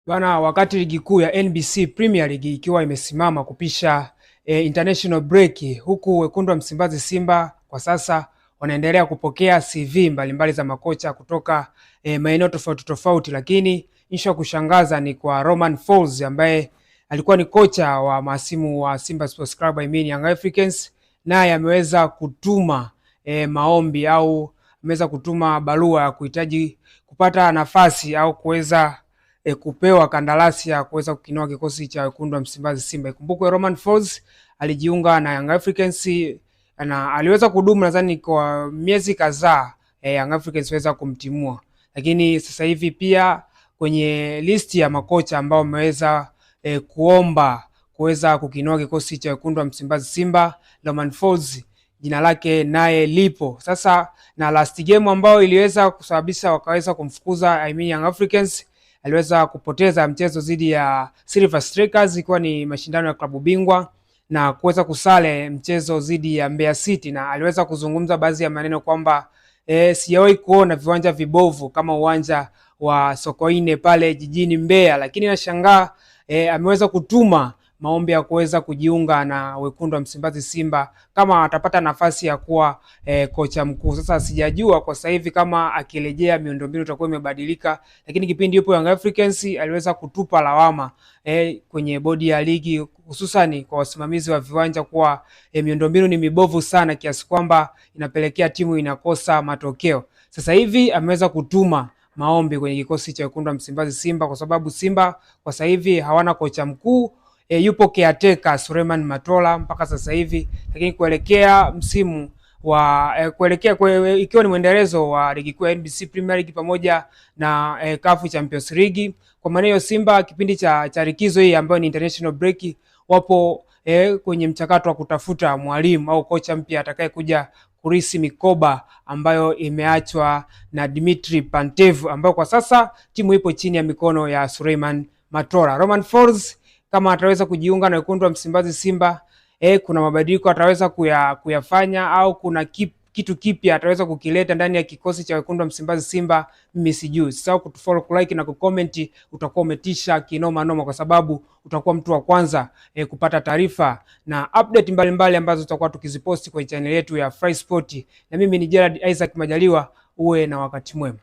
Bana, wakati ligi kuu ya NBC Premier League ikiwa imesimama kupisha international break, huku wekundu wa Msimbazi Simba kwa sasa wanaendelea kupokea CV mbalimbali za makocha kutoka maeneo tofauti tofauti, lakini isha kushangaza ni kwa Romain Folz ambaye alikuwa ni kocha wa masimu wa Simba Sports Club, Young Africans, naye ameweza kutuma maombi au ameweza kutuma barua ya kuhitaji kupata nafasi au kuweza kupewa kandarasi ya kuweza kukinoa kikosi cha wekundu wa Msimbazi Simba. Ikumbukwe Romain Folz alijiunga na Young Africans na aliweza kudumu nadhani kwa miezi kadhaa, Young Africans weza kumtimua, lakini sasa hivi pia kwenye listi ya makocha ambao wameweza kuomba kuweza kukinoa kikosi cha wekundu wa Msimbazi Simba, Romain Folz jina lake naye lipo. Sasa na last game ambao iliweza kusababisha wakaweza kumfukuza Young Africans, aliweza kupoteza mchezo dhidi ya Silver Strikers, ikiwa ni mashindano ya klabu bingwa, na kuweza kusale mchezo dhidi ya Mbeya City, na aliweza kuzungumza baadhi ya maneno kwamba sijawahi kuona viwanja vibovu kama uwanja wa Sokoine pale jijini Mbeya, lakini nashangaa ameweza kutuma maombi ya kuweza kujiunga na wekundu wa Msimbazi Simba kama atapata nafasi ya kuwa kocha mkuu. Sasa sijajua kwa sasa hivi kama akirejea miundombinu itakuwa imebadilika, lakini kipindi yupo Young Africans aliweza kutupa lawama kwenye bodi ya ligi, hususani kwa wasimamizi wa viwanja kuwa miundombinu ni mibovu sana kiasi kwamba inapelekea timu inakosa matokeo. Sasa hivi ameweza kutuma maombi kwenye kikosi cha wekundu wa Msimbazi Simba, kwa sababu Simba kwa sasa hivi hawana kocha mkuu. Yupo caretaker Suleiman Matola mpaka sasa hivi, lakini kuelekea msimu wa ikiwa ni mwendelezo wa ligi kuu ya NBC Premier League pamoja na CAF Champions League, kwa maana hiyo Simba kipindi cha likizo hii ambayo ni international break wapo kwenye mchakato wa kutafuta mwalimu au kocha mpya atakaye kuja kurisi mikoba ambayo imeachwa na Dimitri Pantev, ambayo kwa sasa timu ipo chini ya mikono ya Suleiman Matola. Romain Folz kama ataweza kujiunga na wekundu wa Msimbazi Simba, kuna mabadiliko ataweza kuyafanya au kuna kitu kipya ataweza kukileta ndani ya kikosi cha wekundu wa Msimbazi Simba, mimi sijui. Sasa kutufollow, kulike na kucomment, utakuwa umetisha kinoma noma, kwa sababu utakuwa mtu wa kwanza kupata taarifa na update mbalimbali ambazo tutakuwa tukiziposti kwenye channel yetu ya Fry Sport. Na mimi ni Gerald Isaac Majaliwa, uwe na wakati mwema.